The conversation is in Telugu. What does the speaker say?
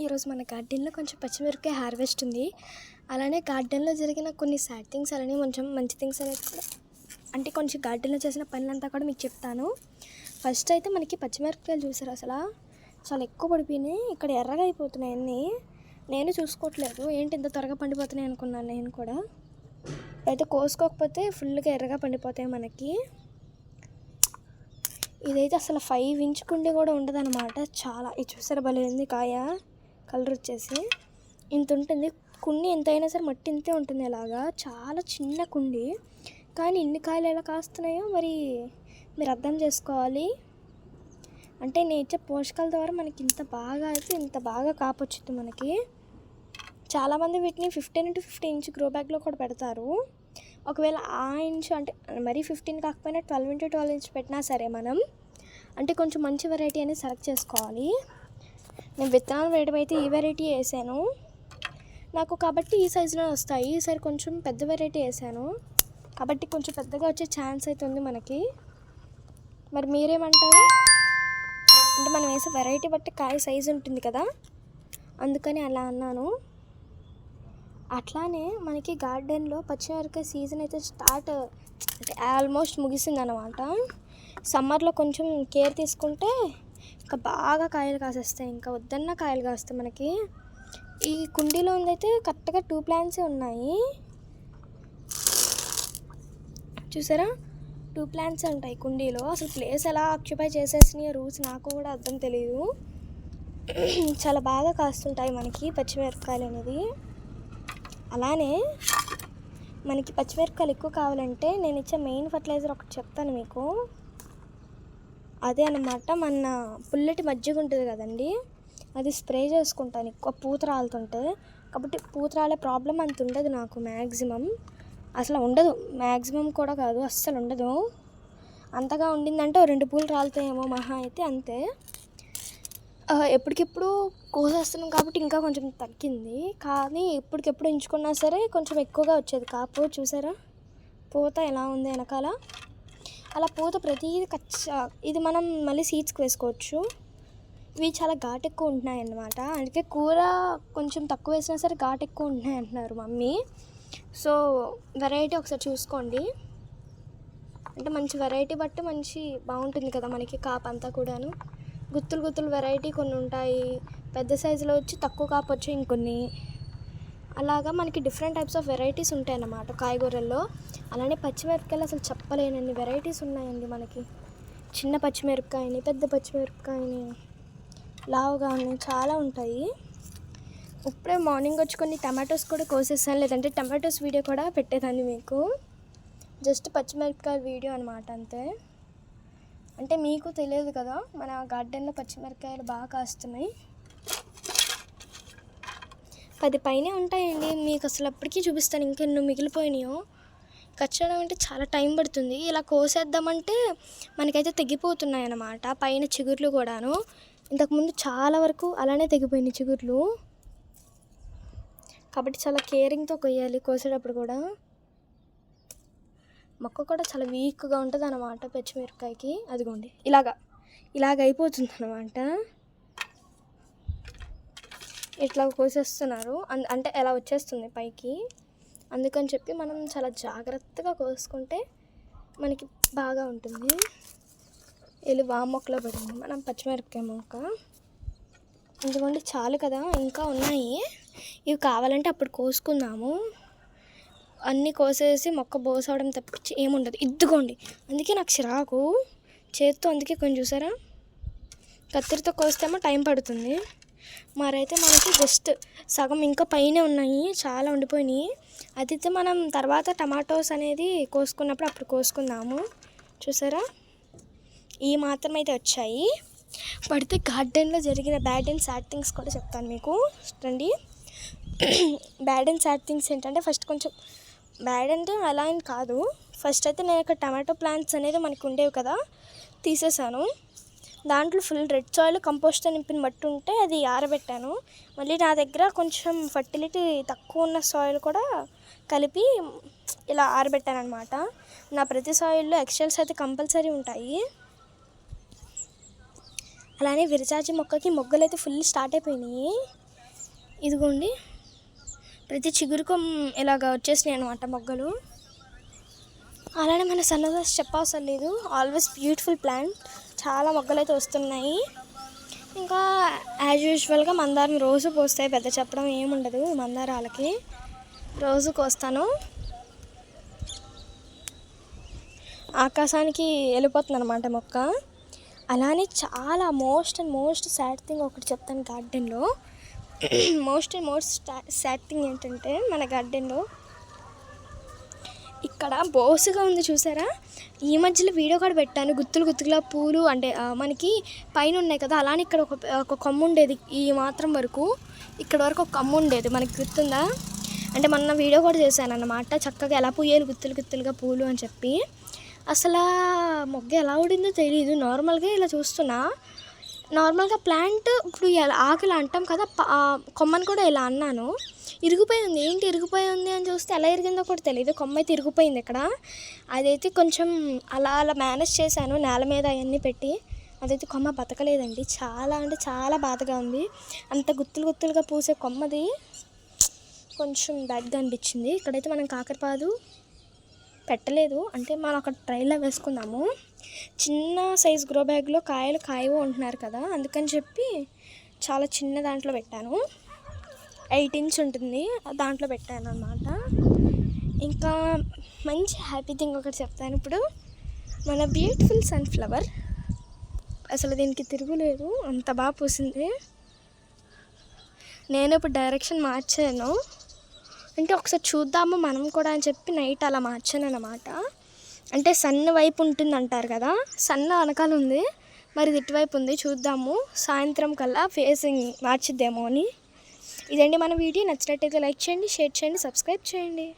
ఈరోజు మన గార్డెన్లో కొంచెం పచ్చిమిరపకాయ హార్వెస్ట్ ఉంది. అలానే గార్డెన్లో జరిగిన కొన్ని సాడ్ థింగ్స్ అలానే కొంచెం మంచి థింగ్స్ అనేది కూడా అంటే కొంచెం గార్డెన్లో చేసిన పనులంతా కూడా మీకు చెప్తాను. ఫస్ట్ అయితే మనకి పచ్చిమిరపకాయలు చూసారు అసలు చాలా ఎక్కువ పడిపోయినాయి. ఇక్కడ ఎర్రగా అయిపోతున్నాయి అన్నీ. నేను చూసుకోవట్లేదు ఏంటి ఇంత త్వరగా పండిపోతున్నాయి అనుకున్నాను నేను కూడా. అయితే కోసుకోకపోతే ఫుల్గా ఎర్రగా పండిపోతాయి మనకి. ఇదైతే అసలు 5 ఇంచ్ కుండి కూడా ఉండదు అనమాట. చాలా ఇది చూసారా భలే ఉంది కాయ. కలర్ వచ్చేసి ఇంత ఉంటుంది కుండి. ఎంత అయినా సరే మట్టి ఇంతే ఉంటుంది. ఇలాగా చాలా చిన్న కుండి కానీ ఇన్ని కాయలు ఎలా కాస్తున్నాయో మరి మీరు అర్థం చేసుకోవాలి. అంటే నేచర్ పోషకాల ద్వారా మనకి ఇంత బాగా కాపొచ్చుద్ది మనకి. చాలామంది వీటిని 15 into 15 ఇంచ్ గ్రో బ్యాగ్లో కూడా పెడతారు. ఒకవేళ ఆ ఇంచ్ అంటే మరీ 15 కాకపోయినా 12 into 12 ఇంచ్ పెట్టినా సరే మనం అంటే కొంచెం మంచి వెరైటీ అనేది సెలెక్ట్ చేసుకోవాలి. నేను విత్తనాలు వేయడం అయితే ఈ వెరైటీ వేసాను నాకు కాబట్టి ఈ సైజులో వస్తాయి. ఈసారి కొంచెం పెద్ద వెరైటీ వేసాను కాబట్టి కొంచెం పెద్దగా వచ్చే ఛాన్స్ అయితే ఉంది మనకి. మరి మీరేమంటారు? అంటే మనం వేసే వెరైటీ బట్టి కాయ సైజు ఉంటుంది కదా, అందుకని అలా అన్నాను. అట్లానే మనకి గార్డెన్లో పచ్చిమిరపకాయ సీజన్ అయితే స్టార్ట్ అంటే ఆల్మోస్ట్ ముగిసింది అనమాట. సమ్మర్లో కొంచెం కేర్ తీసుకుంటే ఇంకా బాగా కాయలు కాసేస్తాయి. ఇంకా వద్దన్న కాయలు కాస్తాయి మనకి. ఈ కుండీలో ఉందైతే కరెక్ట్గా 2 plants ఉన్నాయి చూసారా. 2 plants ఉంటాయి కుండీలో. అసలు ప్లేస్ ఎలా ఆక్యుపై చేసేసినాయి రూట్స్ నాకు కూడా అర్థం తెలియదు. చాలా బాగా కాస్తుంటాయి మనకి పచ్చిమిరపకాయలు అనేది. అలానే మనకి పచ్చిమిరపకాయలు ఎక్కువ కావాలంటే నేను ఇచ్చే మెయిన్ ఫర్టిలైజర్ ఒకటి చెప్తాను మీకు. అదే అన్నమాట మన పుల్లటి మజ్జిగ ఉంటుంది కదండి, అది స్ప్రే చేసుకుంటాను ఎక్కువ పూత రాలుతుంటే. కాబట్టి పూత రాలే ప్రాబ్లం అంత ఉండదు నాకు. మ్యాక్సిమం అసలు ఉండదు, మ్యాక్సిమం కూడా కాదు అస్సలు ఉండదు. అంతగా ఉండిందంటే 2 పూలు రాలుతాయేమో మహా అయితే, అంతే. ఎప్పటికెప్పుడు కోసేస్తున్నాం కాబట్టి ఇంకా కొంచెం తగ్గింది. కానీ ఎప్పటికెప్పుడు ఎంచుకున్నా సరే కొంచెం ఎక్కువగా వచ్చేది కాపు. చూసారా పూత ఎలా ఉంది వెనకాల. అలా పూత ప్రతిదీ ఇది మనం మళ్ళీ సీడ్స్కి వేసుకోవచ్చు. ఇవి చాలా ఘాటు ఎక్కువ ఉంటున్నాయి అన్నమాట. అందుకే కూర కొంచెం తక్కువ వేసినా సరే ఘాటు ఎక్కువ ఉంటున్నాయి అంటున్నారు మమ్మీ. సో వెరైటీ ఒకసారి చూసుకోండి. అంటే మంచి వెరైటీ బట్టి మంచి బాగుంటుంది కదా మనకి కాపు అంతా కూడాను. గుత్తులు వెరైటీ కొన్ని ఉంటాయి, పెద్ద సైజులో వచ్చి తక్కువ కాపు వచ్చి ఇంకొన్ని. అలాగా మనకి డిఫరెంట్ టైప్స్ ఆఫ్ వెరైటీస్ ఉంటాయి అన్నమాట కాయగూరల్లో. అలానే పచ్చిమిరపకాయలు అసలు చెప్పలేనన్ని వెరైటీస్ ఉన్నాయండి మనకి. చిన్న పచ్చిమిరపకాయని, పెద్ద పచ్చిమిరపకాయని, లావుగాని చాలా ఉంటాయి. ఇప్పుడే మార్నింగ్ వచ్చి కొన్ని టమాటోస్ కూడా కోసేసాను, లేదంటే టమాటోస్ వీడియో కూడా పెట్టేదాన్ని మీకు. జస్ట్ పచ్చిమిరపకాయ వీడియో అనమాట అంతే. అంటే మీకు తెలియదు కదా మన గార్డెన్లో పచ్చిమిరపకాయలు బాగా కాస్తున్నాయి. 10 పైనే ఉంటాయండి. మీకు అసలు అప్పటికీ చూపిస్తాను ఇంకెన్నో మిగిలిపోయినాయో. కట్ చేయడం అంటే చాలా టైం పడుతుంది. ఇలా కోసేద్దామంటే మనకైతే తెగిపోతున్నాయి అన్నమాట పైన చిగుర్లు కూడాను. ఇంతకుముందు చాలా వరకు అలానే తెగిపోయినాయి చిగుర్లు. కాబట్టి చాలా కేరింగ్తో కొయ్యాలి కోసేటప్పుడు కూడా. మొక్క కూడా చాలా వీక్గా ఉంటుంది అన్నమాట పచ్చిమిరపకాయకి. అదిగోండి ఇలాగ అయిపోతుంది అన్నమాట. ఇట్లా కోసేస్తున్నారు అంటే ఎలా వచ్చేస్తుంది పైకి. అందుకని చెప్పి మనం చాలా జాగ్రత్తగా కోసుకుంటే మనకి బాగా ఉంటుంది. వెళ్ళి మొక్కలో పడింది మనం పచ్చిమిరపకాయ మొక్క. ఎందుకంటే చాలు కదా, ఇంకా ఉన్నాయి. ఇవి కావాలంటే అప్పుడు కోసుకుందాము. అన్నీ కోసేసి మొక్క బోసవడం తప్పించి ఏముండదు. ఇద్దుకోండి అందుకే నాకు చిరాకు చేత్తో. అందుకే కొంచెం చూసారా కత్తిరితో కోస్తేమో టైం పడుతుంది. మరైతే మనకి జస్ట్ సగం ఇంకా పైనే ఉన్నాయి, చాలా ఉండిపోయినాయి. అదైతే మనం తర్వాత టమాటోస్ అనేది కోసుకున్నప్పుడు అప్పుడు కోసుకుందాము. చూసారా ఈ మాత్రం అయితే వచ్చాయి. పడితే గార్డెన్లో జరిగిన బ్యాడ్ అండ్ సాడ్ థింగ్స్ కూడా చెప్తాను మీకు. రండి. బ్యాడ్ అండ్ సాడ్ థింగ్స్ ఏంటంటే, ఫస్ట్ కొంచెం బ్యాడ్ అంటే అలా అని కాదు. ఫస్ట్ అయితే నేను ఇక్కడ టమాటో ప్లాంట్స్ అనేది మనకు ఉండేవి కదా, తీసేసాను. దాంట్లో ఫుల్ రెడ్ సాయిల్ కంపోస్ట్తో నింపిన మట్టి ఉంటే అది ఆరబెట్టాను. మళ్ళీ నా దగ్గర కొంచెం ఫర్టిలిటీ తక్కువ ఉన్న సాయిల్ కూడా కలిపి ఇలా ఆరబెట్టాను అనమాట. నా ప్రతి సాయిల్లో ఎక్సెల్స్ అయితే కంపల్సరీ ఉంటాయి. అలానే విరజాజి మొక్కకి మొగ్గలు అయితే ఫుల్ స్టార్ట్ అయిపోయినాయి. ఇదిగోండి ప్రతి చిగురుకు ఇలాగ వచ్చేసినాయి అనమాట మొగ్గలు. అలానే మన సన్నదాస్ చెప్పవసరం లేదు, ఆల్వేస్ బ్యూటిఫుల్ ప్లాంట్. చాలా మొగ్గలు అయితే వస్తున్నాయి. ఇంకా యాజ్ యూజువల్గా మందారం రోజు పోస్తాయి, పెద్ద చెప్పడం ఏముండదు. మందారాలకి రోజు కోస్తాను. ఆకాశానికి వెళ్ళిపోతుంది అనమాట మొక్క. అలానే చాలా మోస్ట్ సాడ్ థింగ్ ఒకటి చెప్తాను గార్డెన్లో. మోస్ట్ సాడ్ థింగ్ ఏంటంటే మన గార్డెన్లో ఇక్కడ బోసుగా ఉంది చూసారా. ఈ మధ్యలో వీడియో కూడా పెట్టాను, గుత్తులుగా పూలు అంటే మనకి పైన ఉన్నాయి కదా, అలానే ఇక్కడ ఒక కొమ్ము ఉండేది. ఈ మాత్రం వరకు ఇక్కడ వరకు ఒక కొమ్ము ఉండేది, మనకి గుర్తుందా? అంటే మొన్న వీడియో కూడా చేశాను అన్నమాట, చక్కగా ఎలా పూయాలి గుత్తులుగా పూలు అని చెప్పి. అసలు మొగ్గ ఎలా ఉడిందో తెలియదు. నార్మల్గా ఇలా చూస్తున్నా, నార్మల్గా ప్లాంట్ ఇప్పుడు ఆకులు అంటాం కదా, కొమ్మని కూడా ఇలా అన్నాను, ఇరిగిపోయి ఉంది. ఏంటి ఇరిగిపోయి ఉంది అని చూస్తే ఎలా ఇరిగిందో కూడా తెలియదు. కొమ్మ అయితే ఇరిగిపోయింది ఇక్కడ. అదైతే కొంచెం అలా మేనేజ్ చేశాను నేల మీద అవన్నీ పెట్టి. అదైతే కొమ్మ బతకలేదండి. చాలా అంటే చాలా బాధగా ఉంది. అంత గుత్తులుగా పూసే కొమ్మది కొంచెం బ్యాడ్గా అనిపించింది. ఇక్కడైతే మనం కాకరపాదు పెట్టలేదు, అంటే మనం అక్కడ ట్రైల్లో వేసుకున్నాము. చిన్న సైజ్ గ్రో బ్యాగ్లో కాయవు ఉంటున్నారు కదా, అందుకని చెప్పి చాలా చిన్న దాంట్లో పెట్టాను. 8 ఇంచ్ ఉంటుంది, దాంట్లో పెట్టాను అన్నమాట. ఇంకా మంచి హ్యాపీ థింగ్ ఒకటి చెప్తాను ఇప్పుడు. మన బ్యూటిఫుల్ సన్ఫ్లవర్ అసలు దీనికి తిరుగులేదు, అంత బాగా పూసింది. నేను ఇప్పుడు డైరెక్షన్ మార్చాను, అంటే ఒకసారి చూద్దాము మనం కూడా అని చెప్పి నైట్ అలా మార్చాను అన్నమాట. అంటే సన్ వైపు ఉంటుంది అంటారు కదా, సన్ వెనకాల ఉంది, మరి ఇటువైపు ఉంది. చూద్దాము సాయంత్రం కల్లా ఫేసింగ్ మార్చిద్దేమో అని. ఇదండి మన వీడియో. నచ్చినట్టయితే లైక్ చేయండి, షేర్ చేయండి, సబ్స్క్రైబ్ చేయండి.